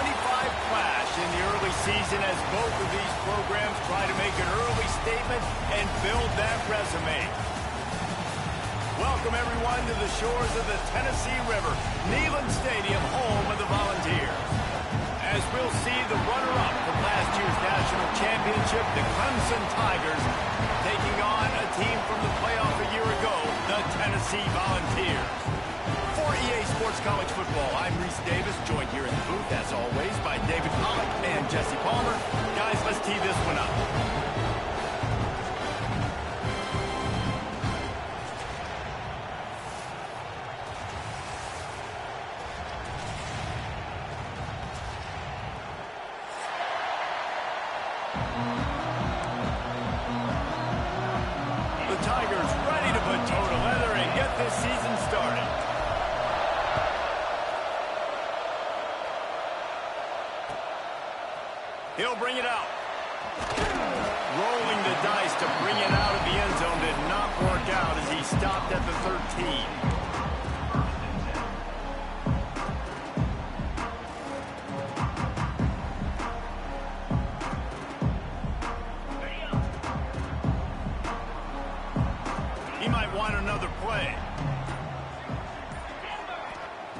clash in the early season as both of these programs try to make an early statement and build that resume. Welcome, everyone, to the shores of the Tennessee River, Neyland Stadium, home of the Volunteers. As we'll see the runner-up from last year's national championship, the Clemson Tigers, taking on a team from the playoff a year ago, the Tennessee Volunteers. For EA Sports College Football, I'm Reese Davis, joined here in the booth, as always, by David Pollock and Jesse Palmer. Guys, let's tee this one up. The Tigers ready to put toe to leather and get this season started. He'll bring it out. Rolling the dice to bring it out of the end zone did not work out as he stopped at the 13. He might want another play.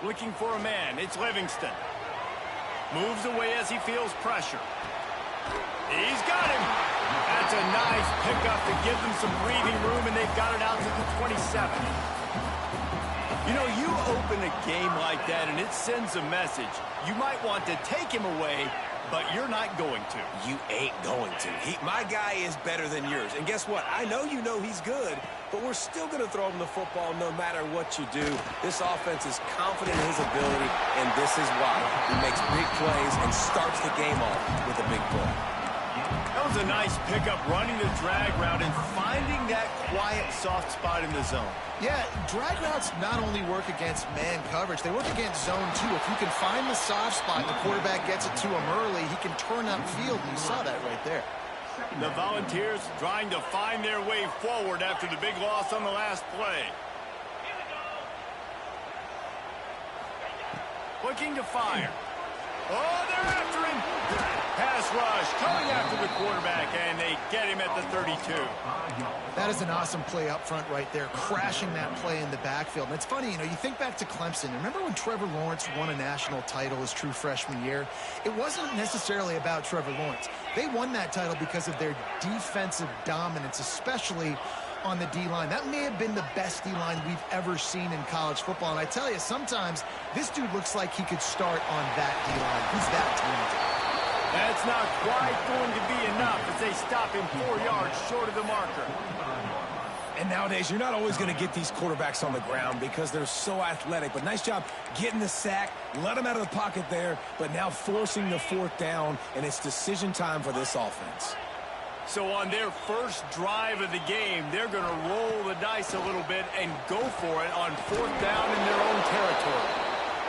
Looking for a man. It's Livingston. Moves away as he feels pressure. He's got him. That's a nice pickup to give them some breathing room, and they've got it out to the 27. You know, you open a game like that, and it sends a message. You might want to take him away, but you're not going to. You ain't going to. My guy is better than yours. And guess what? I know you know he's good, but we're still going to throw him the football no matter what you do. This offense is confident in his ability, and this is why. He makes big plays and starts the game off with a big play. That was a nice pickup, running the drag route and finding that quiet, soft spot in the zone. Yeah, drag routes not only work against man coverage, they work against zone too. If you can find the soft spot and the quarterback gets it to him early, he can turn upfield, and you saw that right there. The Volunteers trying to find their way forward after the big loss on the last play. Looking to fire. Oh, they're after him. Pass rush coming after the quarterback, and they get him at the 32. That is an awesome play up front right there, crashing that play in the backfield. And it's funny, you know, you think back to Clemson. Remember when Trevor Lawrence won a national title his true freshman year? It wasn't necessarily about Trevor Lawrence. They won that title because of their defensive dominance, especially on the D-line. That may have been the best D-line we've ever seen in college football. And I tell you, sometimes this dude looks like he could start on that D-line. He's that talented. That's not quite going to be enough as they stop him 4 yards short of the marker. And nowadays, you're not always going to get these quarterbacks on the ground because they're so athletic. But nice job getting the sack, let him out of the pocket there, but now forcing the fourth down, and it's decision time for this offense. So on their first drive of the game, they're going to roll the dice a little bit and go for it on fourth down in their own territory.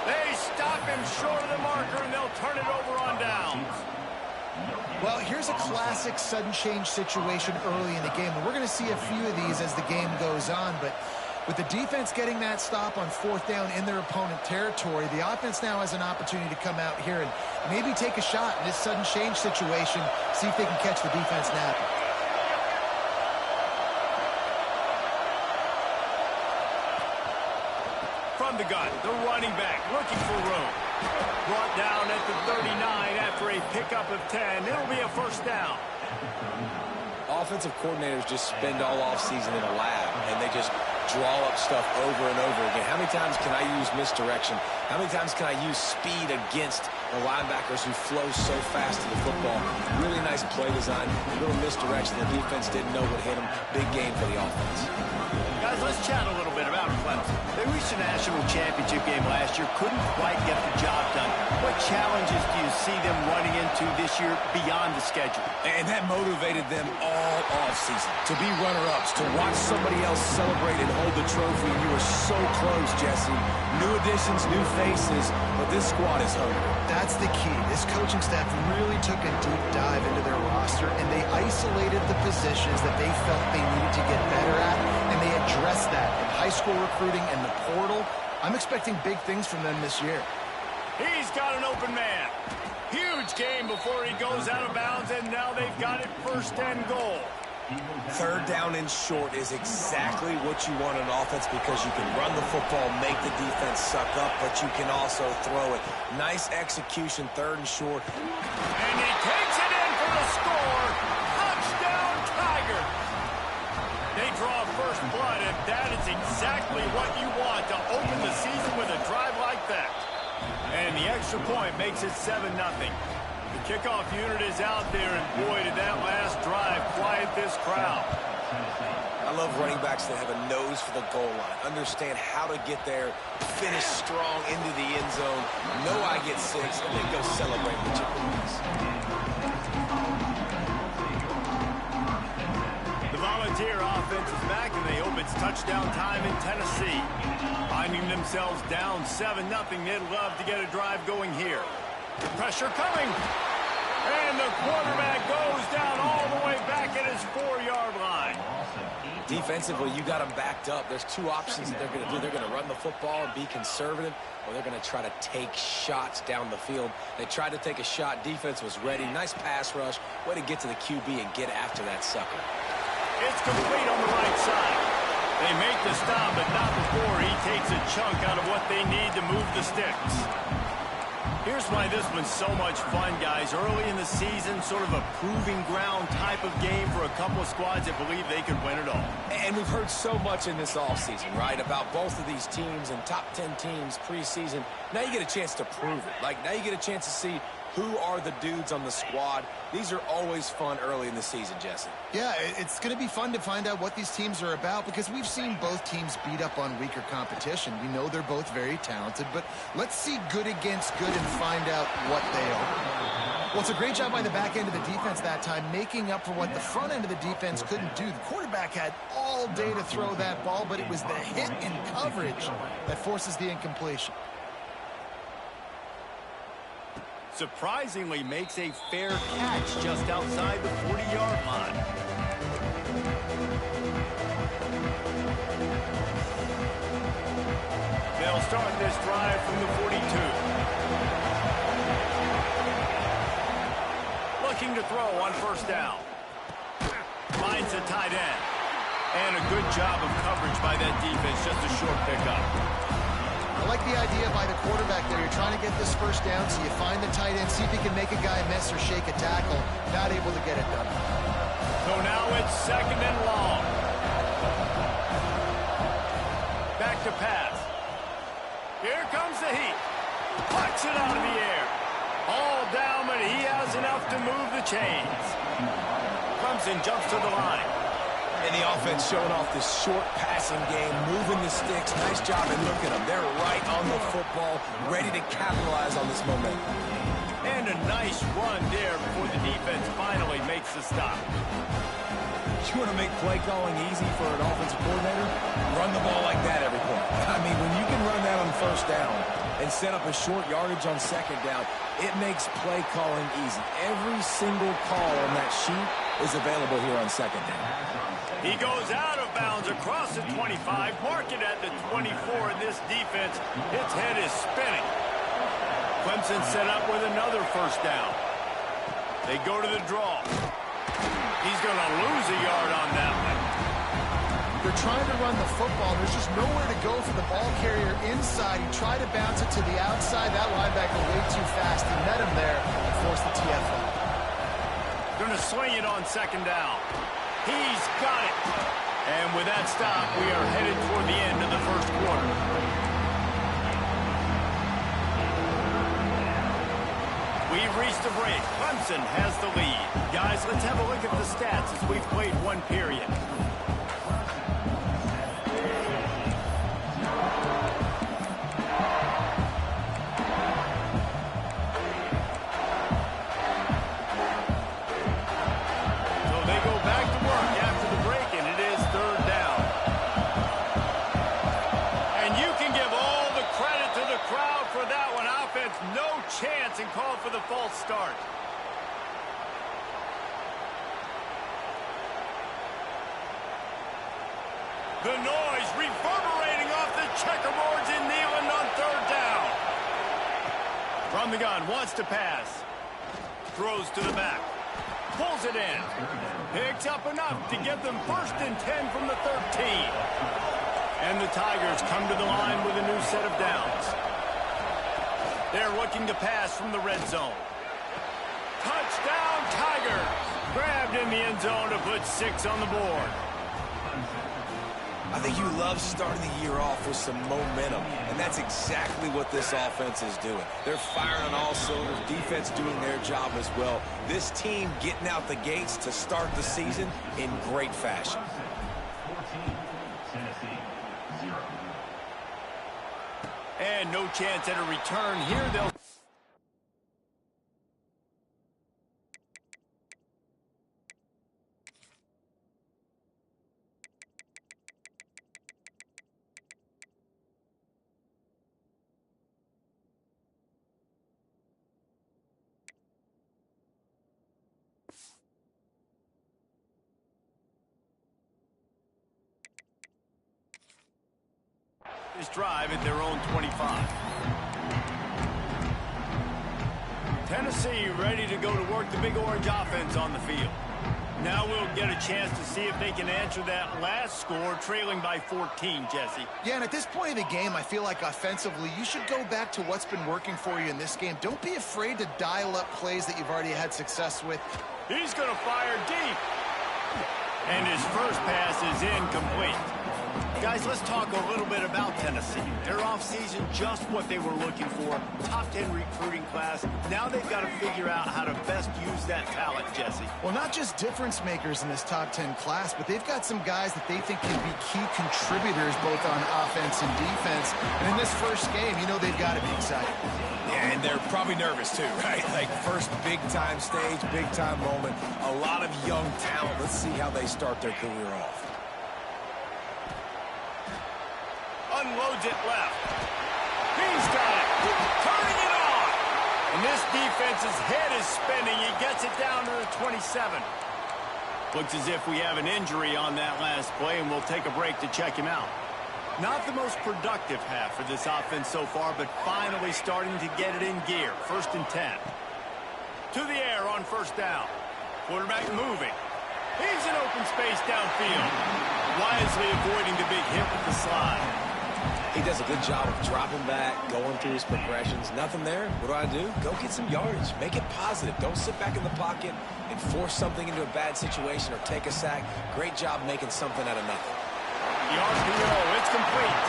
They stop him short of the marker, and they'll turn it over on downs. Well, here's a classic sudden change situation early in the game. And we're going to see a few of these as the game goes on. But with the defense getting that stop on fourth down in their opponent territory, the offense now has an opportunity to come out here and maybe take a shot in this sudden change situation, see if they can catch the defense napping. From the gun, the running back looking for room. Brought down at the 39 after a pickup of 10. It'll be a first down. Offensive coordinators just spend all offseason in a lab, and they just draw up stuff over and over again. How many times can I use misdirection? How many times can I use speed against the linebackers who flow so fast to the football? Really nice play design. A little misdirection. The defense didn't know what hit them. Big game for the offense. Guys, let's chat a little bit about Clemson. They reached a national championship game last year, couldn't quite get the job done. What challenges do you see them running into this year beyond the schedule? And that motivated them all offseason to be runner-ups, to watch somebody else celebrate and hold the trophy. You were so close, Jesse. New additions, new faces, but this squad is hungry. That's the key. This coaching staff really took a deep dive into their roster, and they isolated the positions that they felt they needed to get better at, and they addressed that in high school recruiting and the portal. I'm expecting big things from them this year. He's got an open man. Huge game before he goes out of bounds, and now they've got it 1st and goal. 3rd down and short is exactly what you want on offense because you can run the football, make the defense suck up, but you can also throw it. Nice execution, 3rd and short. And he takes it in for the score. Touchdown, Tiger. They draw first blood, and that is exactly what you want to open the season with a drive like that. And the extra point makes it 7-0. The kickoff unit is out there, and boy, did that last drive quiet this crowd. I love running backs that have a nose for the goal line, understand how to get there, finish strong into the end zone, know I get 6, and then go celebrate with your boys. The Volunteer offense is back, and they hope it's touchdown time in Tennessee. Finding themselves down 7-0, they'd love to get a drive going here. Pressure coming. And the quarterback goes down all the way back at his 4-yard line. Defensively, you got them backed up. There's 2 options that they're going to do. They're going to run the football and be conservative, or they're going to try to take shots down the field. They tried to take a shot. Defense was ready. Nice pass rush. Way to get to the QB and get after that sucker. It's complete on the right side. They make the stop, but not before he takes a chunk out of what they need to move the sticks. Here's why this one's so much fun, guys. Early in the season, sort of a proving ground type of game for a couple of squads that believe they could win it all. And we've heard so much in this offseason, right, about both of these teams and top 10 teams preseason. Now you get a chance to prove it. Like, now you get a chance to see who are the dudes on the squad. These are always fun early in the season, Jesse. Yeah, it's going to be fun to find out what these teams are about because we've seen both teams beat up on weaker competition. We know they're both very talented, but let's see good against good and find out what they are. Well, it's a great job by the back end of the defense that time, making up for what the front end of the defense couldn't do. The quarterback had all day to throw that ball, but it was the hit in coverage that forces the incompletion. Surprisingly makes a fair catch just outside the 40-yard line. They'll start this drive from the 42. Looking to throw on 1st down. Finds a tight end. And a good job of coverage by that defense, just a short pickup. I like the idea by the quarterback there. You're trying to get this 1st down, so you find the tight end, see if he can make a guy miss or shake a tackle. Not able to get it done. So now it's 2nd and long. Back to pass. Here comes the heat. Pucks it out of the air. All down, but he has enough to move the chains. Clemson jumps to the line. And the offense showing off this short passing game, moving the sticks. Nice job, and look at them. They're right on the football, ready to capitalize on this momentum. And a nice run there before the defense finally makes the stop. You want to make play calling easy for an offensive coordinator? Run the ball like that every play. I mean, when you can run that on 1st down and set up a short yardage on 2nd down, it makes play calling easy. Every single call on that sheet is available here on 2nd down. He goes out of bounds across the 25, mark it at the 24, and this defense, its head is spinning. Clemson set up with another 1st down. They go to the draw. He's going to lose a yard on that one. They're trying to run the football. There's just nowhere to go for the ball carrier inside. He tried to bounce it to the outside. That linebacker way too fast. He met him there and forced the TFO. Going to swing it on 2nd down. He's got it. And with that stop, we are headed toward the end of the 1st quarter. We've reached the break. Clemson has the lead. Guys, let's have a look at the stats as we've played one period. Chance and call for the false start. The noise reverberating off the checkerboards in Neyland on 3rd down. From the gun, wants to pass. Throws to the back. Pulls it in. Picks up enough to get them 1st and 10 from the 13. And the Tigers come to the line with a new set of downs. They're looking to pass from the red zone. Touchdown, Tigers! Grabbed in the end zone to put 6 on the board. I think you love starting the year off with some momentum, and that's exactly what this offense is doing. They're firing on all cylinders, defense doing their job as well. This team getting out the gates to start the season in great fashion. And no chance at a return here. They'll... This drive at their own 25. Tennessee ready to go to work the Big Orange offense on the field. Now we'll get a chance to see if they can answer that last score, trailing by 14, Jesse. Yeah, and at this point of the game, I feel like offensively, you should go back to what's been working for you in this game. Don't be afraid to dial up plays that you've already had success with. He's going to fire deep. And his first pass is incomplete. Guys, let's talk a little bit about Tennessee. Their offseason, just what they were looking for. Top 10 recruiting class. Now they've got to figure out how to best use that talent, Jesse. Well, not just difference makers in this top 10 class, but they've got some guys that they think can be key contributors both on offense and defense. And in this first game, you know they've got to be excited. Yeah, and they're probably nervous too, right? Like first big-time stage, big-time moment. A lot of young talent. Let's see how they start their career off. Unloads it left. He's got it. Turning it on. And this defense's head is spinning. He gets it down to the 27. Looks as if we have an injury on that last play, and we'll take a break to check him out. Not the most productive half for this offense so far, but finally starting to get it in gear. 1st and 10. To the air on 1st down. Quarterback moving. He's in open space downfield. Wisely avoiding the big hit with the slide. He does a good job of dropping back, going through his progressions. Nothing there. What do? Go get some yardage. Make it positive. Don't sit back in the pocket and force something into a bad situation or take a sack. Great job making something out of nothing. The RPO, it's complete.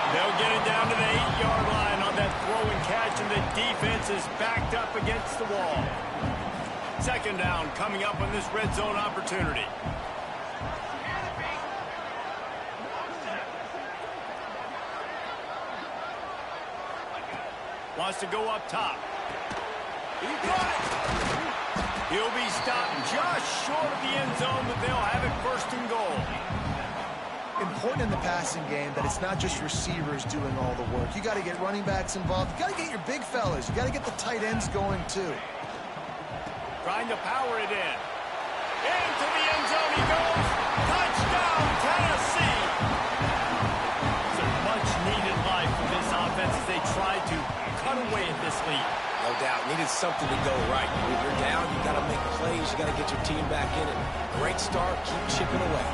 They'll get it down to the 8-yard line on that throw and catch, and the defense is backed up against the wall. 2nd down coming up on this red zone opportunity. Wants to go up top. He got it. He'll be stopped just short of the end zone, but they'll have it 1st and goal. Important in the passing game that it's not just receivers doing all the work. You got to get running backs involved. You got to get your big fellas. You got to get the tight ends going too. Trying to power it in. Into the end zone he goes. Touchdown, Tennessee. It's a much-needed life for this offense as they try to cut away at this lead. No doubt. Needed something to go right. When you're down, you got to make plays. You got to get your team back in it. Great start. Keep chipping away.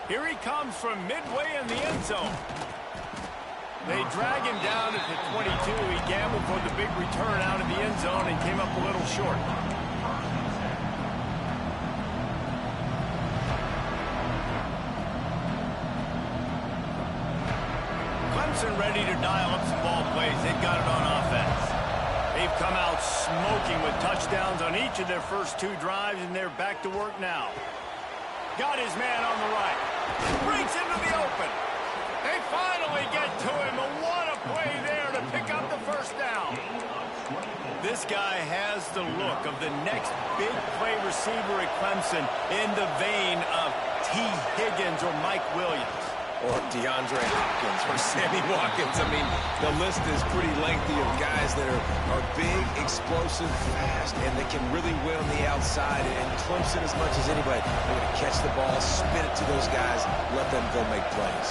Here he comes from midway in the end zone. They drag him down at the 22. He gambled for the big return out of the end zone and came up a little short. Clemson ready to dial up some ball plays. They've got it on offense. They've come out smoking with touchdowns on each of their first 2 drives, and they're back to work now. Got his man on the right. Breaks into the open. They finally get to him. And what a play there to pick up the 1st down. This guy has the look of the next big play receiver at Clemson in the vein of T. Higgins or Mike Williams. Or DeAndre Hopkins or Sammy Watkins. I mean, the list is pretty lengthy of guys that are big, explosive, fast, and they can really win on the outside. And Clemson, as much as anybody, they're going to catch the ball, spin it to those guys, let them go make plays.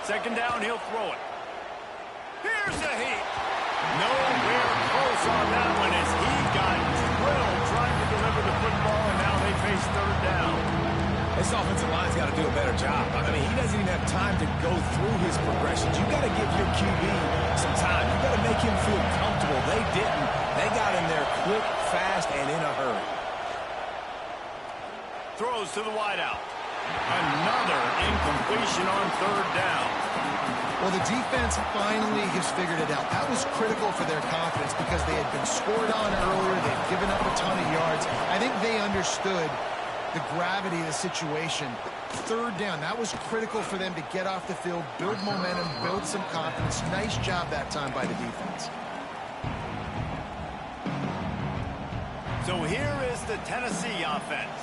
Second down, he'll throw it. Here's a heat. Nowhere close on that one as he got drilled trying to deliver the football, and now they face third down. This offensive line's got to do a better job. I mean, he doesn't even have time to go through his progressions. You got to give your QB some time. You got to make him feel comfortable. They didn't. They got in there quick, fast, and in a hurry. Throws to the wideout. Another incompletion on third down. Well, the defense finally has figured it out. That was critical for their confidence because they had been scored on earlier. They'd given up a ton of yards. I think they understood the gravity of the situation. Third down, that was critical for them to get off the field, build momentum, build some confidence. Nice job that time by the defense. So here is the Tennessee offense.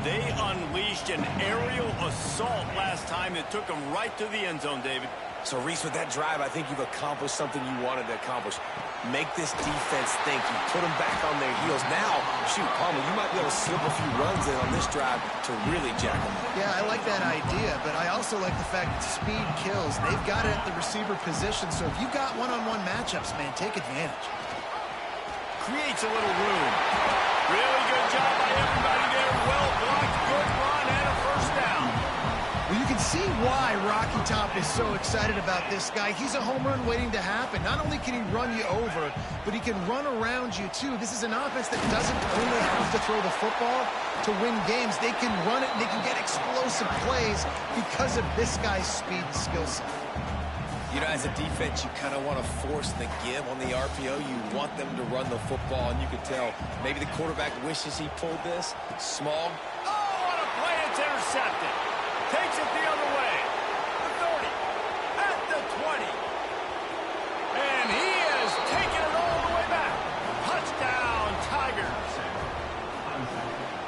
They unleashed an aerial assault last time that took them right to the end zone, David. So, Reese, with that drive, I think you've accomplished something you wanted to accomplish. Make this defense think. You put them back on their heels. Now, shoot, Palmer, you might be able to slip a few runs in on this drive to really jack them up. Yeah, I like that idea, but I also like the fact that speed kills. They've got it at the receiver position, so if you've got one-on-one matchups, man, take advantage. Creates a little room. Really good job by everybody there. Well blocked, good run, and a first down. Well, you can see why Rocky Top is so excited about this guy. He's a home run waiting to happen. Not only can he run you over, but he can run around you, too. This is an offense that doesn't only have to throw the football to win games. They can run it, and they can get explosive plays because of this guy's speed and skill set. You know, as a defense, you kind of want to force the give on the RPO. You want them to run the football, and you can tell maybe the quarterback wishes he pulled this. Small. Oh, what a play. It's intercepted. Takes it the other way. The 30. At the 20. And he is taking it all the way back. Touchdown, Tigers.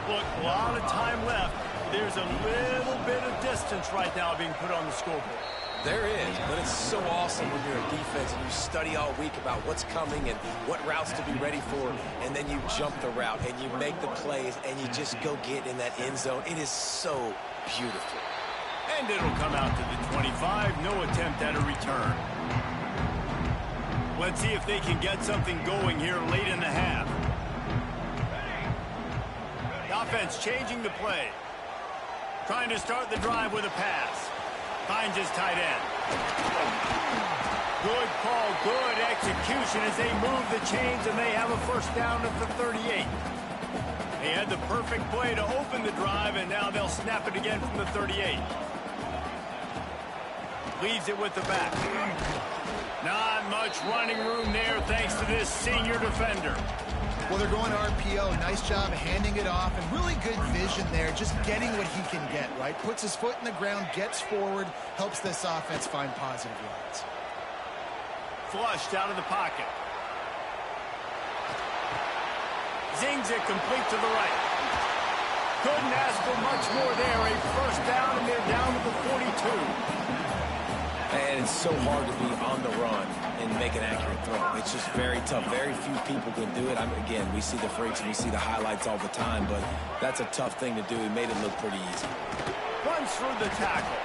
Look, a lot of time left. There's a little bit of distance right now being put on the scoreboard. There is, but it's so awesome when you're a defense and you study all week about what's coming and what routes to be ready for, and then you jump the route and you make the plays and you just go get in that end zone. It is so beautiful. And it'll come out to the 25. No attempt at a return. Let's see if they can get something going here late in the half. The offense changing the play. Trying to start the drive with a pass. Finds his tight end. Good call, good execution as they move the chains, and they have a first down at the 38. They had the perfect play to open the drive, and now they'll snap it again from the 38. Leaves it with the back. Not much running room there thanks to this senior defender. Well, they're going RPO. Nice job handing it off, and really good vision there, just getting what he can get, right? Puts his foot in the ground, gets forward, helps this offense find positive yards. Flushed out of the pocket. Zings it complete to the right. Couldn't ask for much more there. A first down, and they're down to the 42. And it's so hard to be on the run and make an accurate throw. It's just very tough. Very few people can do it. Again, we see the freaks and we see the highlights all the time, but that's a tough thing to do. He made it look pretty easy. Runs through the tackle.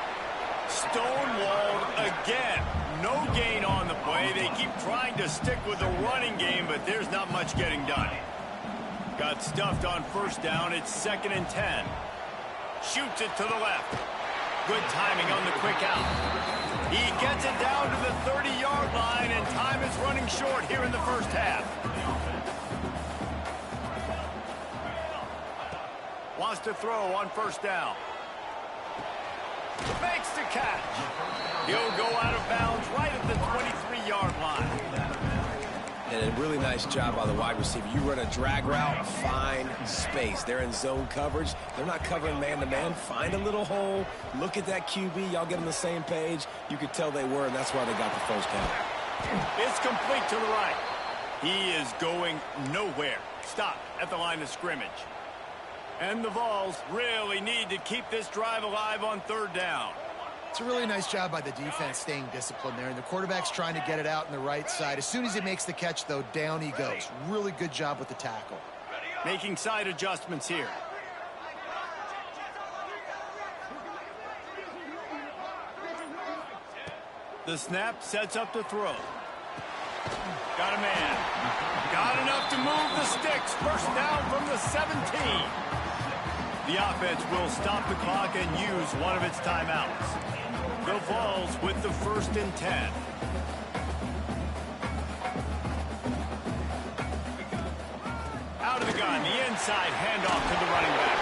Stonewalled again. No gain on the play. They keep trying to stick with the running game, but there's not much getting done. Got stuffed on first down. It's 2nd and 10. Shoots it to the left. Good timing on the quick out. He gets it down to the 30-yard line, and time is running short here in the first half. Wants to throw on first down. Makes the catch. He'll go out of bounds right at the 23-yard line. And a really nice job by the wide receiver. You run a drag route, find space. They're in zone coverage. They're not covering man-to-man. Find a little hole. Look at that QB. Y'all get on the same page. You could tell they were, and that's why they got the first down. It's complete to the right. He is going nowhere. Stop at the line of scrimmage. And the Vols really need to keep this drive alive on third down. It's a really nice job by the defense staying disciplined there, and the quarterback's trying to get it out on the right side. As soon as he makes the catch, though, down he goes. Really good job with the tackle. Making side adjustments here. The snap sets up the throw. Got a man. Got enough to move the sticks. First down from the 17. The offense will stop the clock and use one of its timeouts. The Vols with the 1st and 10. Out of the gun, the inside handoff to the running back.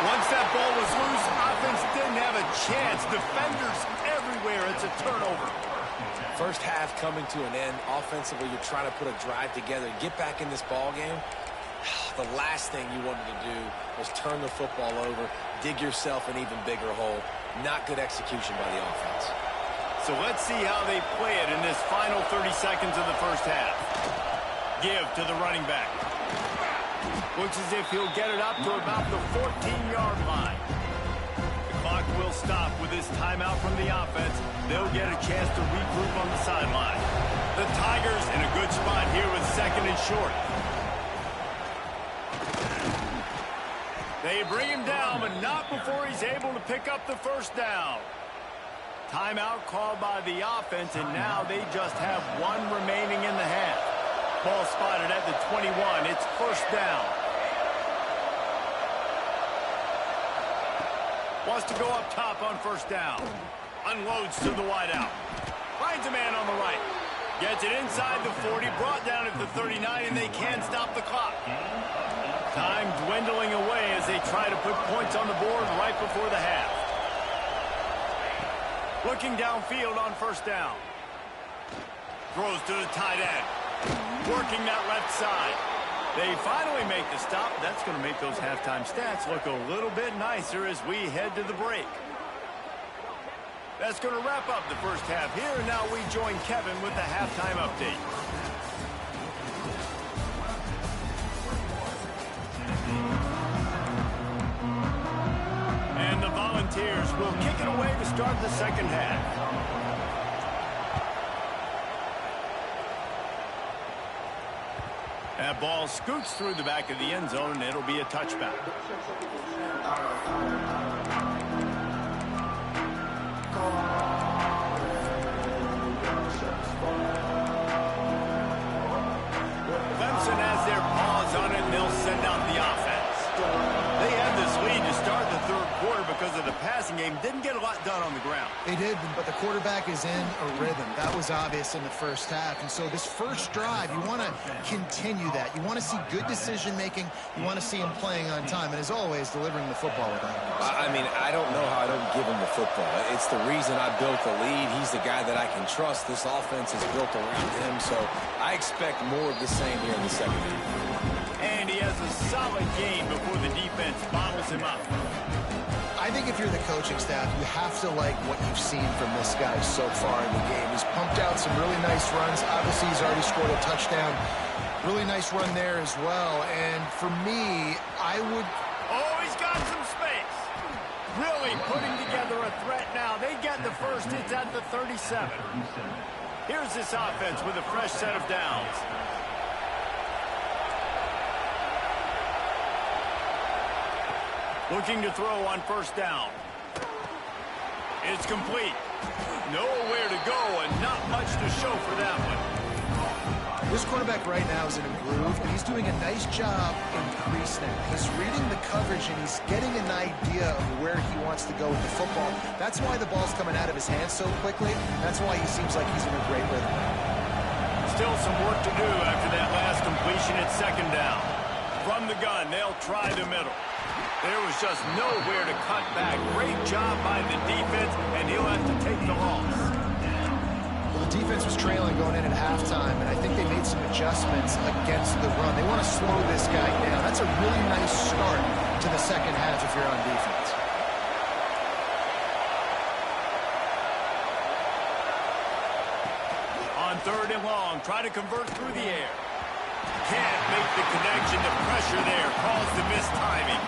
Once that ball was loose, offense didn't have a chance. Defenders everywhere. It's a turnover. First half coming to an end. Offensively, you're trying to put a drive together. Get back in this ball game. The last thing you wanted to do was turn the football over, dig yourself an even bigger hole. Not good execution by the offense. So let's see how they play it in this final 30 seconds of the first half. Give to the running back. Looks as if he'll get it up to about the 14-yard line. The clock will stop with this timeout from the offense. They'll get a chance to regroup on the sideline. The Tigers in a good spot here with 2nd and short. They bring him down, but not before he's able to pick up the first down. Timeout called by the offense, and now they just have one remaining in the half. Ball spotted at the 21. It's first down. Wants to go up top on first down. Unloads to the wideout. Finds a man on the right. Gets it inside the 40, brought down at the 39, and they can't stop the clock. Time dwindling away as they try to put points on the board right before the half. Looking downfield on first down. Throws to the tight end. Working that left side. They finally make the stop. That's going to make those halftime stats look a little bit nicer as we head to the break. That's going to wrap up the first half here. And now we join Kevin with the halftime update. And the Volunteers will kick it away to start the second half. That ball scoots through the back of the end zone, and it'll be a touchback. Clemson has their paws on it, and they'll send out the offense. They had this lead to start the third quarter because of the passing game. Didn't get a lot done on the ground. They did, but the quarterback is in a rhythm. That was obvious in the first half. And so this first drive, you want to continue that. You want to see good decision-making. You want to see him playing on time. And as always, delivering the football with that. I mean, I don't know how I don't give him the football. It's the reason I built the lead. He's the guy that I can trust. This offense is built around him. So I expect more of the same here in the second half. And he has a solid game before the defense bottles him up. I think if you're the coaching staff, you have to like what you've seen from this guy so far in the game. He's pumped out some really nice runs. Obviously, he's already scored a touchdown. Really nice run there as well. And for me, I would... Oh, he's got some space. Really putting together a threat now. They get the first. It's at the 37. Here's this offense with a fresh set of downs. Looking to throw on first down. It's complete. Nowhere to go and not much to show for that one. This quarterback right now is in a groove, and he's doing a nice job in pre-snap. He's reading the coverage, and he's getting an idea of where he wants to go with the football. That's why the ball's coming out of his hands so quickly. That's why he seems like he's in a great rhythm. Still some work to do after that last completion at second down. From the gun, they'll try the middle. There was just nowhere to cut back. Great job by the defense, and he'll have to take the loss. Well, the defense was trailing going in at halftime, and I think they made some adjustments against the run. They want to slow this guy down. That's a really nice start to the second half if you're on defense. On third and long, try to convert through the air. Can't make the connection. The pressure there caused the missed timing.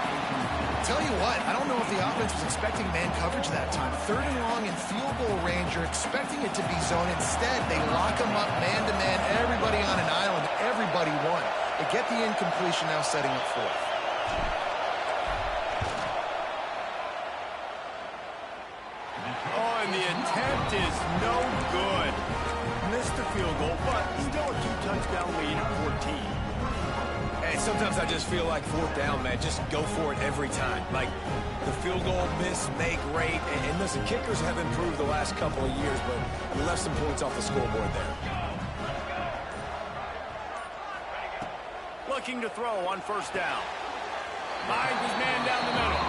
Tell you what, I don't know if the offense was expecting man coverage that time. 3rd and long in field goal range, you're expecting it to be zone. Instead, they lock them up man-to-man, everybody on an island, everybody won. They get the incompletion, now setting up 4th. Oh, and the attempt is no good. Missed the field goal, but still a 2-touchdown lead at 14. Hey, sometimes I just feel like 4th down, man. Just go for it every time. Like, the field goal miss, make rate. And listen, kickers have improved the last couple of years, but you left some points off the scoreboard there. Looking to throw on 1st down. Finds his man down the middle.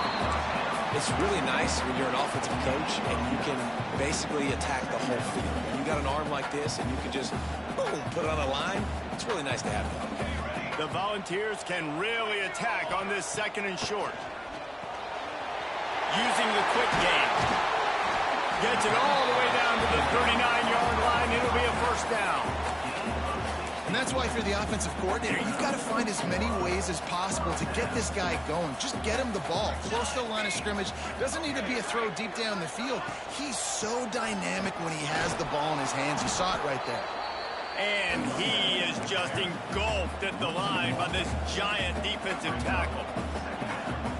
It's really nice when you're an offensive coach and you can basically attack the whole field. When you got an arm like this and you can just, boom, put it on a line, it's really nice to have that. The Volunteers can really attack on this 2nd and short. Using the quick game. Gets it all the way down to the 39-yard line. It'll be a 1st down. And that's why, if you're the offensive coordinator, you've got to find as many ways as possible to get this guy going. Just get him the ball. Close to the line of scrimmage. Doesn't need to be a throw deep down the field. He's so dynamic when he has the ball in his hands. You saw it right there. And he is just engulfed at the line by this giant defensive tackle.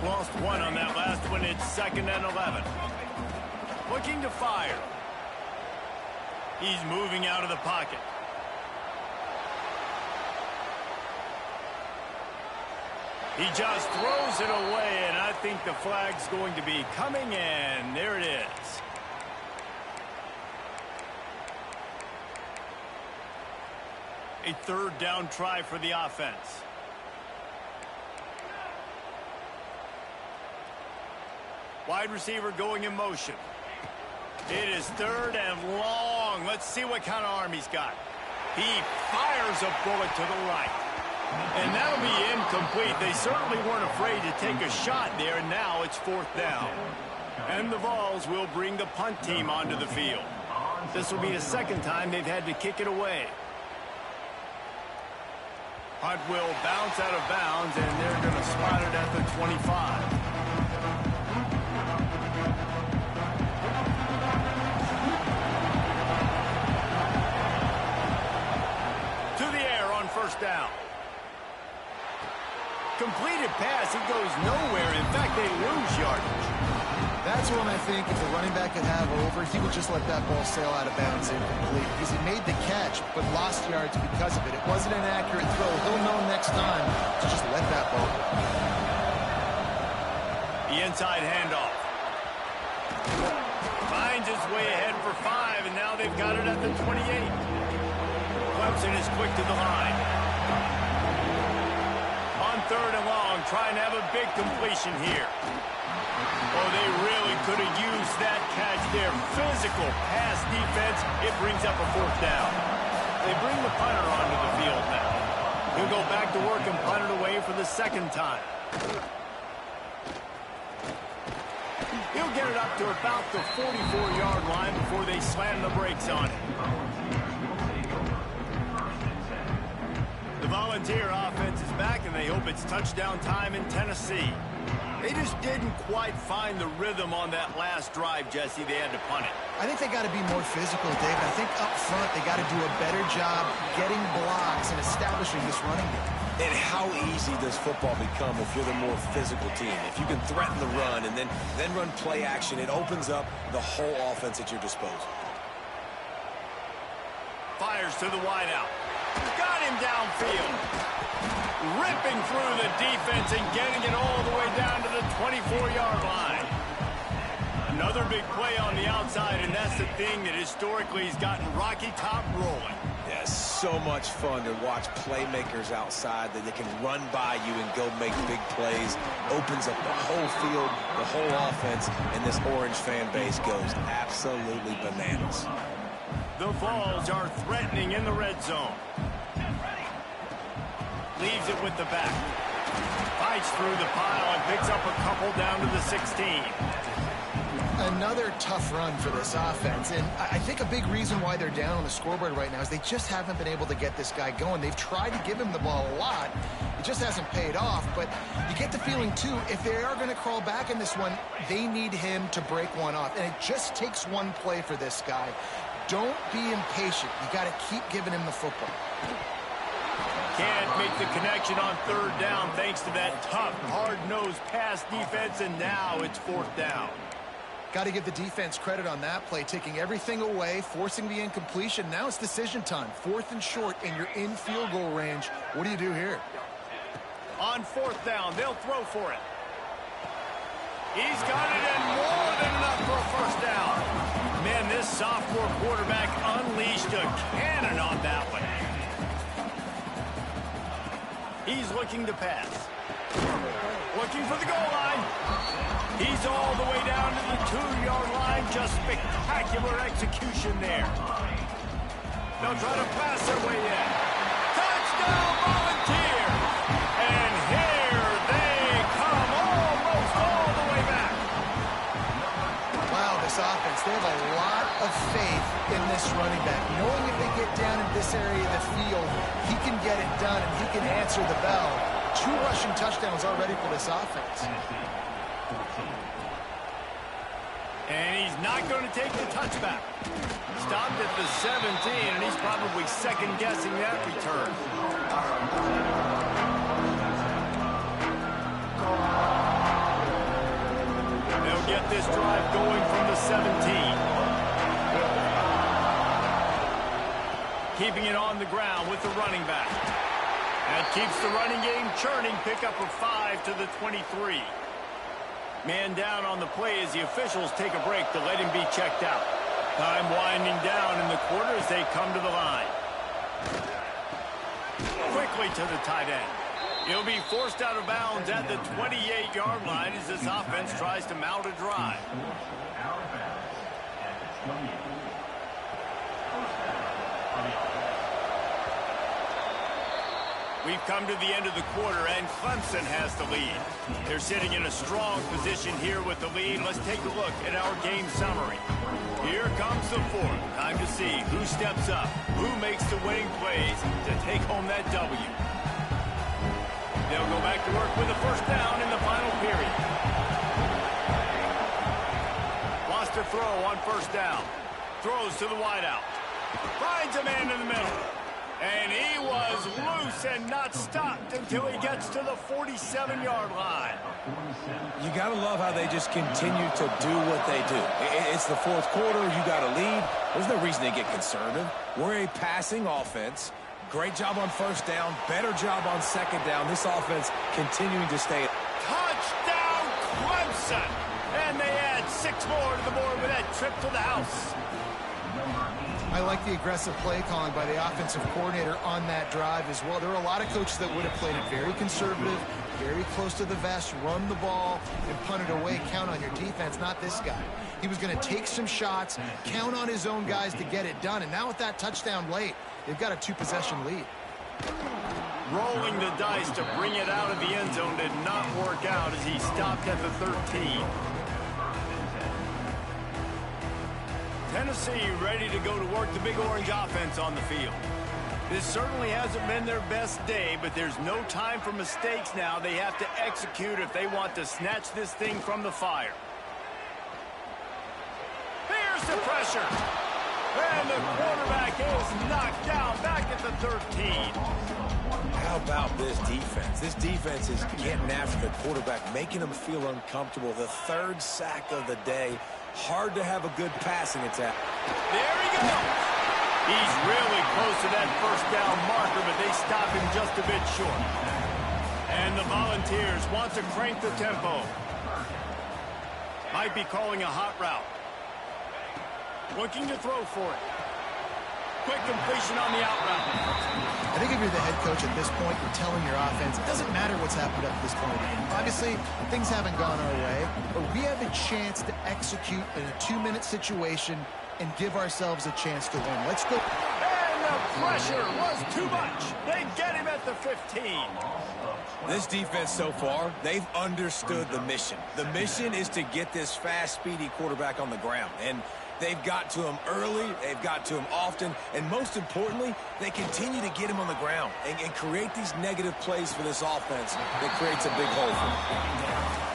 Lost 1 on that last one. It's 2nd and 11. Looking to fire. He's moving out of the pocket. He just throws it away, and I think the flag's going to be coming, and there it is. A 3rd down try for the offense. Wide receiver going in motion. It is 3rd and long. Let's see what kind of arm he's got. He fires a bullet to the right. And that'll be incomplete. They certainly weren't afraid to take a shot there, and now it's 4th down. And the Vols will bring the punt team onto the field. This will be the 2nd time they've had to kick it away. Punt will bounce out of bounds, and they're going to spot it at the 25. To the air on 1st down. Completed pass, he goes nowhere. In fact, they lose yardage. That's one I think if the running back could have over, he would just let that ball sail out of bounds incomplete, because he made the catch but lost yards because of it. It wasn't an accurate throw. He'll know next time to just let that ball go. The inside handoff. Finds his way ahead for 5, and now they've got it at the 28. Clemson is quick to the line. On 3rd and long, trying to have a big completion here. Oh, they really could have used that catch there. Physical pass defense. It brings up a 4th down. They bring the punter onto the field now. He'll go back to work and punt it away for the 2nd time. He'll get it up to about the 44-yard line before they slam the brakes on it. The Volunteer offense is back, and they hope it's touchdown time in Tennessee. They just didn't quite find the rhythm on that last drive, Jesse. They had to punt it. I think they got to be more physical, David. I think up front they got to do a better job getting blocks and establishing this running game. And how easy does football become if you're the more physical team? If you can threaten the run and then run play action, it opens up the whole offense at your disposal. Fires to the wideout. Got him downfield. Ripping through the defense and getting it all the way down to the 24-yard line. Another big play on the outside, and that's the thing that historically has gotten Rocky Top rolling. Yeah, so much fun to watch playmakers outside that they can run by you and go make big plays. Opens up the whole field, the whole offense, and this Orange fan base goes absolutely bananas. The Vols are threatening in the red zone. Leaves it with the back. Fights through the pile and picks up a couple down to the 16. Another tough run for this offense, and I think a big reason why they're down on the scoreboard right now is they just haven't been able to get this guy going. They've tried to give him the ball a lot. It just hasn't paid off, but you get the feeling, too, if they are going to crawl back in this one, they need him to break one off, and it just takes one play for this guy. Don't be impatient. You got to keep giving him the football. Can't make the connection on third down thanks to that tough, hard-nosed pass defense, and now it's fourth down. Got to give the defense credit on that play, taking everything away, forcing the incompletion. Now it's decision time. Fourth and short, and you're in field goal range. What do you do here? On fourth down, they'll throw for it. He's got it, and more than enough for a first down. Man, this sophomore quarterback unleashed a cannon on that one. He's looking to pass. Looking for the goal line. He's all the way down to the 2-yard line. Just spectacular execution there. They'll try to pass their way in. Touchdown, Volunteers! And here they come, almost all the way back. Wow, this offense, they have a lot of faith in this running back. Knowing if they get down in this area of the field, he can get it done and he can answer the bell. 2 rushing touchdowns already for this offense. And he's not going to take the touchback. Stopped at the 17, and he's probably second-guessing that return. They'll get this drive going from the 17. Keeping it on the ground with the running back. That keeps the running game churning. Pickup of 5 to the 23. Man down on the play as the officials take a break to let him be checked out. Time winding down in the quarter as they come to the line. Quickly to the tight end. He'll be forced out of bounds at the 28-yard line as this offense tries to mount a drive. We've come to the end of the quarter, and Clemson has the lead. They're sitting in a strong position here with the lead. Let's take a look at our game summary. Here comes the fourth. Time to see who steps up, who makes the winning plays to take home that W. They'll go back to work with a first down in the final period. Wants to throw on first down. Throws to the wideout. Finds a man in the middle. And he was loose and not stopped until he gets to the 47-yard line. You got to love how they just continue to do what they do. It's the fourth quarter. You got a lead. There's no reason to get conservative. We're a passing offense. Great job on first down. Better job on second down. This offense continuing to stay. Touchdown, Clemson! And they add 6 more to the board with that trip to the house. I like the aggressive play calling by the offensive coordinator on that drive as well. There are a lot of coaches that would have played it very conservative, very close to the vest, run the ball, and punt it away. Count on your defense, not this guy. He was going to take some shots, count on his own guys to get it done. And now with that touchdown late, they've got a 2-possession lead. Rolling the dice to bring it out of the end zone did not work out as he stopped at the 13. Tennessee ready to go to work the Big Orange offense on the field. This certainly hasn't been their best day, but there's no time for mistakes now. They have to execute if they want to snatch this thing from the fire. Here's the pressure. And the quarterback is knocked down back at the 13. How about this defense? This defense is getting after the quarterback, making him feel uncomfortable. The 3rd sack of the day. Hard to have a good passing attack. There he goes. He's really close to that first down marker, but they stop him just a bit short. And the Volunteers want to crank the tempo. Might be calling a hot route. Looking to throw for it. Quick completion on the out route. I think if you're the head coach at this point, you're telling your offense, it doesn't matter what's happened up to this point. Obviously, things haven't gone our way, but we have a chance to execute in a 2-minute situation and give ourselves a chance to win. Let's go. And the pressure was too much. They get him at at the 15. This defense so far, they've understood the mission. The mission is to get this fast, speedy quarterback on the ground. And they've got to him early, they've got to him often, and most importantly, they continue to get him on the ground and create these negative plays for this offense that creates a big hole for them.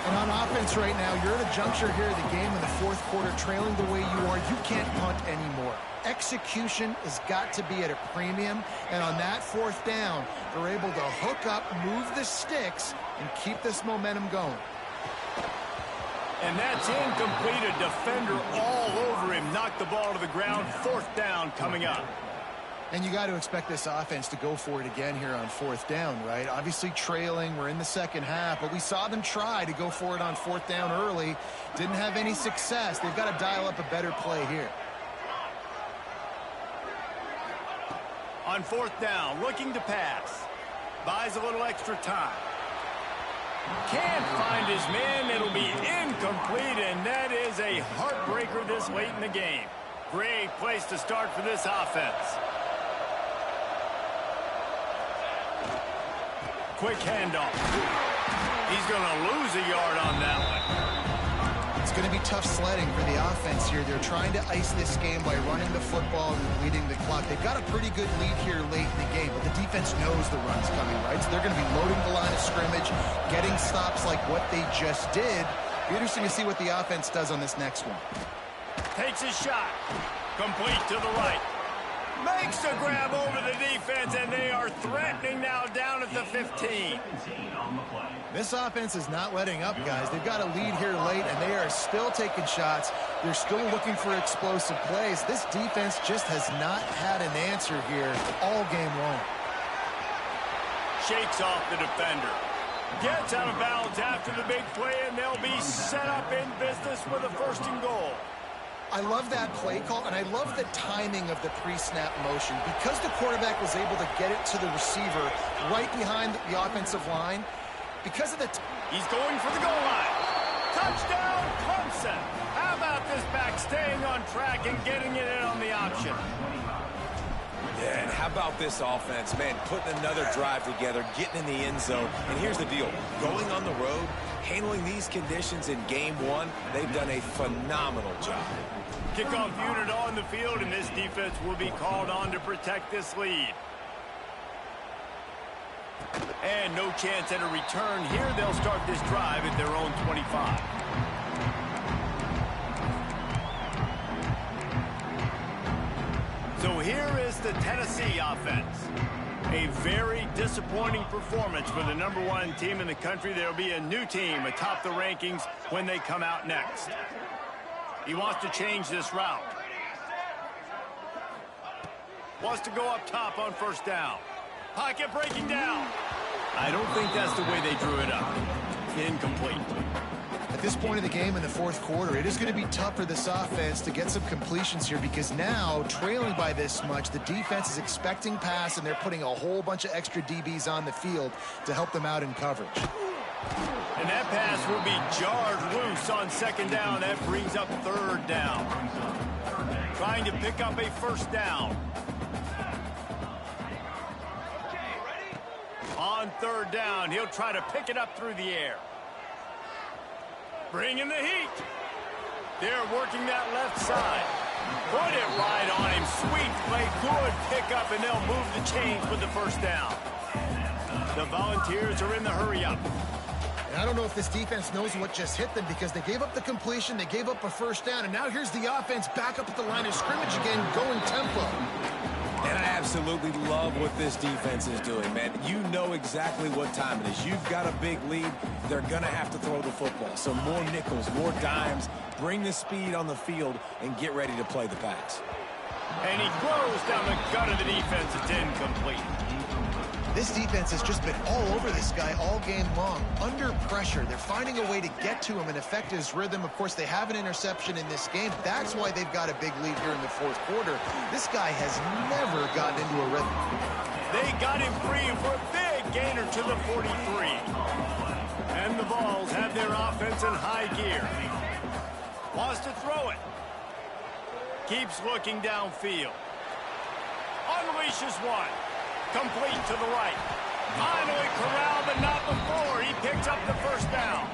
And on offense right now, you're at a juncture here of the game in the fourth quarter, trailing the way you are. You can't punt anymore. Execution has got to be at a premium, and on that fourth down, they're able to hook up, move the sticks, and keep this momentum going. And that's incomplete. A defender all over him. Knocked the ball to the ground. Fourth down coming up. And you got to expect this offense to go for it again here on fourth down, right? Obviously trailing, we're in the second half, but we saw them try to go for it on fourth down early. Didn't have any success. They've got to dial up a better play here. On fourth down, looking to pass. Buys a little extra time. Can't find his man. It'll be incomplete, and that is a heartbreaker this late in the game. Great place to start for this offense. Quick handoff. He's going to lose a yard on that one. It's going to be tough sledding for the offense here. They're trying to ice this game by running the football and leading the clock. They've got a pretty good lead here late in the game, but the defense knows the run's coming, right? So they're going to be loading the line of scrimmage, getting stops like what they just did. Be interesting to see what the offense does on this next one. Takes a shot. Complete to the right. Makes a grab over the defense, and they are threatening now down at the 15. This offense is not letting up, guys. They've got a lead here late, and they are still taking shots. They're still looking for explosive plays. This defense just has not had an answer here all game long. Shakes off the defender. Gets out of bounds after the big play, and they'll be set up in business with a first and goal. I love that play call, and I love the timing of the pre-snap motion. Because the quarterback was able to get it to the receiver right behind the offensive line, because of the... He's going for the goal line. Touchdown, Clemson. How about this back staying on track and getting it in on the option? Yeah, and how about this offense, man, putting another drive together, getting in the end zone. And here's the deal. Going on the road, handling these conditions in game one, they've done a phenomenal job. Kickoff unit on the field, and this defense will be called on to protect this lead. And no chance at a return here. They'll start this drive at their own 25. So here is the Tennessee offense. A very disappointing performance for the #1 team in the country. There'll be a new team atop the rankings when they come out next. He wants to change this route. Wants to go up top on first down. Pocket breaking down. I don't think that's the way they drew it up. Incomplete. At this point of the game in the fourth quarter, it is going to be tough for this offense to get some completions here because now, trailing by this much, the defense is expecting pass, and they're putting a whole bunch of extra DBs on the field to help them out in coverage. And that pass will be jarred loose on second down. That brings up third down. Trying to pick up a first down. On third down, he'll try to pick it up through the air. Bringing the heat. They're working that left side. Put it right on him. Sweet play, good pickup, and they'll move the chains with the first down. The Volunteers are in the hurry-up. And I don't know if this defense knows what just hit them because they gave up the completion, they gave up a first down, and now here's the offense back up at the line of scrimmage again, going tempo. And I absolutely love what this defense is doing, man. You know exactly what time it is. You've got a big lead. They're going to have to throw the football. So more nickels, more dimes. Bring the speed on the field and get ready to play the pass. And he throws down the gut of the defense. It's incomplete. This defense has just been all over this guy all game long. Under pressure, they're finding a way to get to him and affect his rhythm. Of course, they have an interception in this game. That's why they've got a big lead here in the fourth quarter. This guy has never gotten into a rhythm. They got him free for a big gainer to the 43. And the Vols have their offense in high gear. Wants to throw it. Keeps looking downfield. Unleashes one. Complete to the right. Finally corralled, but not before. He picks up the first down.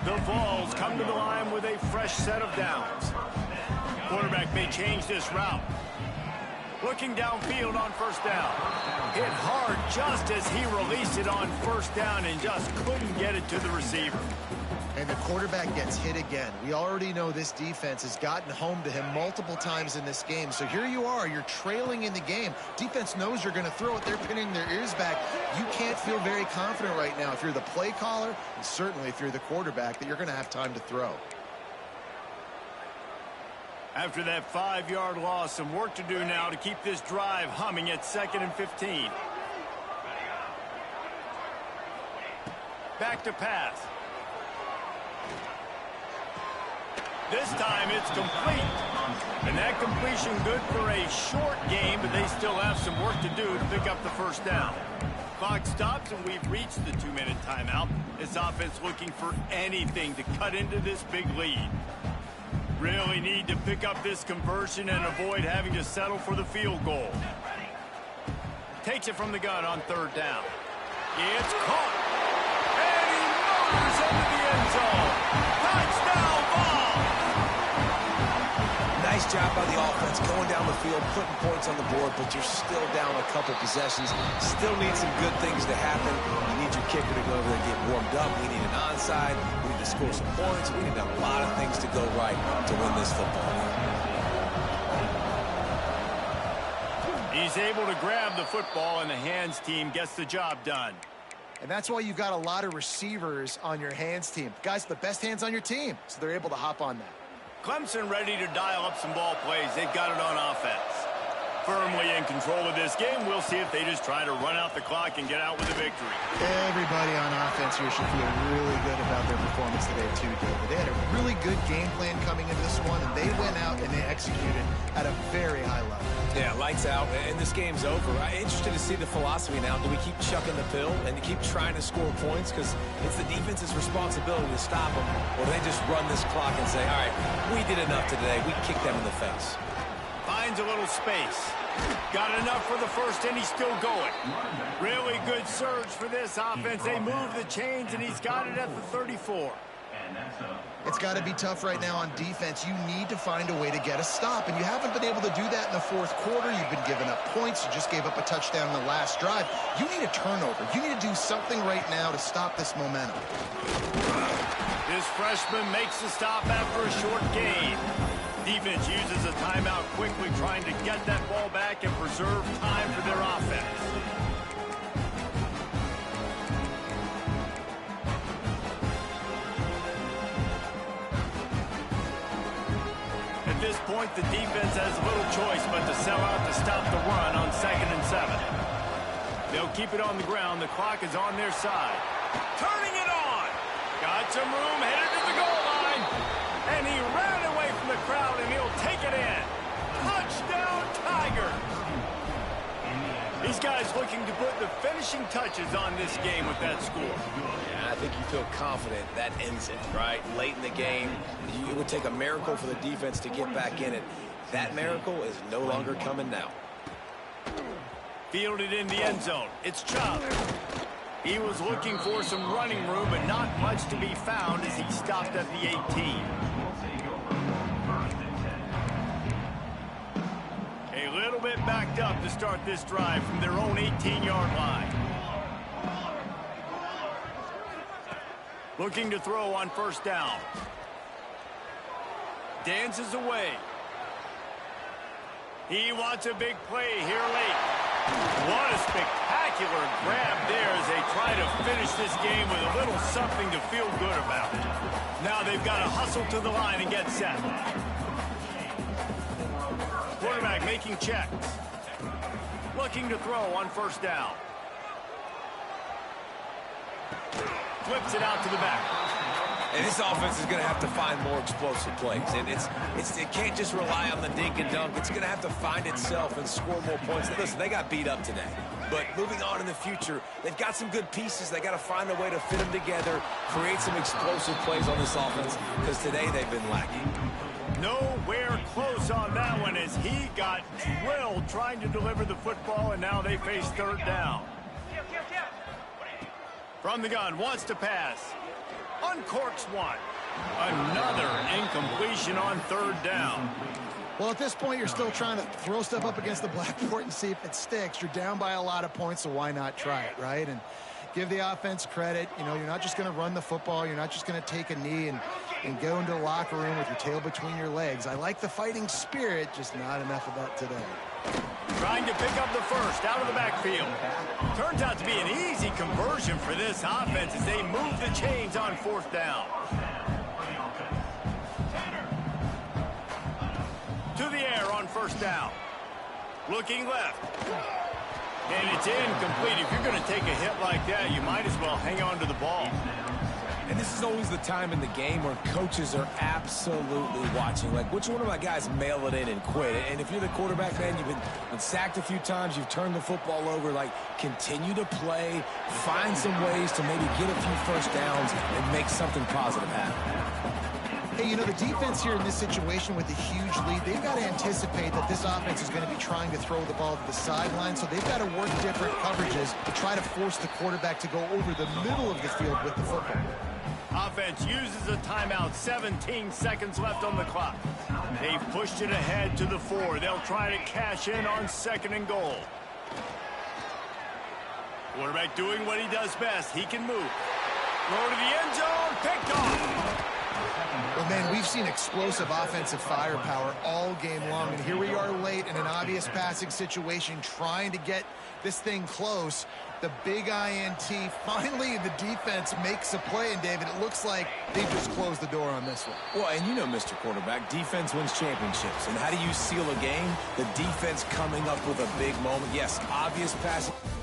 The Vols come to the line with a fresh set of downs. Quarterback may change this route. Looking downfield on first down. Hit hard just as he released it on first down and just couldn't get it to the receiver. And the quarterback gets hit again. We already know this defense has gotten home to him multiple times in this game. So here you are, you're trailing in the game. Defense knows you're going to throw it. They're pinning their ears back. You can't feel very confident right now if you're the play caller, and certainly if you're the quarterback, that you're going to have time to throw. After that 5-yard loss, some work to do now to keep this drive humming at 2nd and 15. Back to pass. This time it's complete. And that completion good for a short game, but they still have some work to do to pick up the first down. Clock stops and we've reached the 2-minute timeout. This offense looking for anything to cut into this big lead. Really need to pick up this conversion and avoid having to settle for the field goal. Takes it from the gun on 3rd down. It's caught. And he motors into the end zone. Touchdown ball. Nice job by the offense going down the field, putting points on the board, but you're still down a couple possessions. Still need some good things to happen. You need your kicker to go over there and get warmed up. We need an onside. We need to score some points. We need a lot of things to go right to win this football game. He's able to grab the football, and the hands team gets the job done. And that's why you've got a lot of receivers on your hands team. Guys, the best hands on your team, so they're able to hop on that. Clemson ready to dial up some ball plays. They've got it on offense. Firmly in control of this game. We'll see if they just try to run out the clock and get out with a victory. Everybody on offense here should feel really good about their performance today, too, David. They had a really good game plan coming into this one, and they went out and they executed at a very high level. Yeah, lights out, and this game's over. I'm interested to see the philosophy now. Do we keep chucking the pill and keep trying to score points? Because it's the defense's responsibility to stop them. Or they just run this clock and say, all right, we did enough today. We kicked them in the face. Finds a little space. Got enough for the first, and he's still going. Really good surge for this offense. They move the chains, and he's got it at the 34. It's got to be tough right now on defense. You need to find a way to get a stop, and you haven't been able to do that in the 4th quarter. You've been giving up points. You just gave up a touchdown in the last drive. You need a turnover. You need to do something right now to stop this momentum. This freshman makes the stop after a short gain. Defense uses a timeout quickly, trying to get that ball back and preserve time for their offense. At this point, the defense has little choice but to sell out to stop the run on 2nd and 7. They'll keep it on the ground. The clock is on their side. Turning it on. Got some room, headed to the goal line. And he ran away from the crowd, and he'll take it in. Touchdown, Tigers. These guys looking to put the finishing touches on this game with that score. Yeah, I think you feel confident that ends it, right? Late in the game, it would take a miracle for the defense to get back in it. That miracle is no longer coming now. Fielded in the end zone. It's Chubb. He was looking for some running room, but not much to be found as he stopped at the 18. A little bit backed up to start this drive from their own 18-yard line. Looking to throw on first down. Dances away. He wants a big play here late. What a spectacular grab there as they try to finish this game with a little something to feel good about. Now they've got to hustle to the line and get set. Quarterback making checks. Looking to throw on first down. Flips it out to the back. And this offense is going to have to find more explosive plays. And it can't just rely on the dink and dunk. It's going to have to find itself and score more points. Listen, they got beat up today. But moving on in the future, they've got some good pieces. They got to find a way to fit them together, create some explosive plays on this offense, because today they've been lacking. Nowhere close on that one as he got drilled trying to deliver the football, and now they face third down. from the gun, wants to pass. Uncorks one. Another incompletion on third down. Well, at this point, you're still trying to throw stuff up against the blackboard and see if it sticks. You're down by a lot of points, so why not try it, right? And give the offense credit. You know, you're not just going to run the football. You're not just going to take a knee and go into the locker room with your tail between your legs. I like the fighting spirit, just not enough of that today. Trying to pick up the first out of the backfield. Turns out to be an easy conversion for this offense as they move the chains on fourth down. To the air on first down. Looking left. And it's incomplete. If you're going to take a hit like that, you might as well hang on to the ball. And this is always the time in the game where coaches are absolutely watching. Like, which one of my guys mail it in and quit? And if you're the quarterback, man, you've been sacked a few times, you've turned the football over, like, continue to play, find some ways to maybe get a few first downs and make something positive happen. Hey, you know, the defense here in this situation with a huge lead, they've got to anticipate that this offense is going to be trying to throw the ball to the sideline, so they've got to work different coverages to try to force the quarterback to go over the middle of the field with the football. Offense uses a timeout, 17 seconds left on the clock. They've pushed it ahead to the 4. They'll try to cash in on 2nd and goal. Quarterback doing what he does best. He can move. Throw to the end zone, picked off. Well, man, we've seen explosive offensive firepower all game long, and here we are late in an obvious passing situation trying to get this thing close. The big INT, finally the defense makes a play, and David, it looks like they just closed the door on this one. Well, and you know, Mr. Quarterback, defense wins championships. And how do you seal a game? The defense coming up with a big moment. Yes, obvious passing.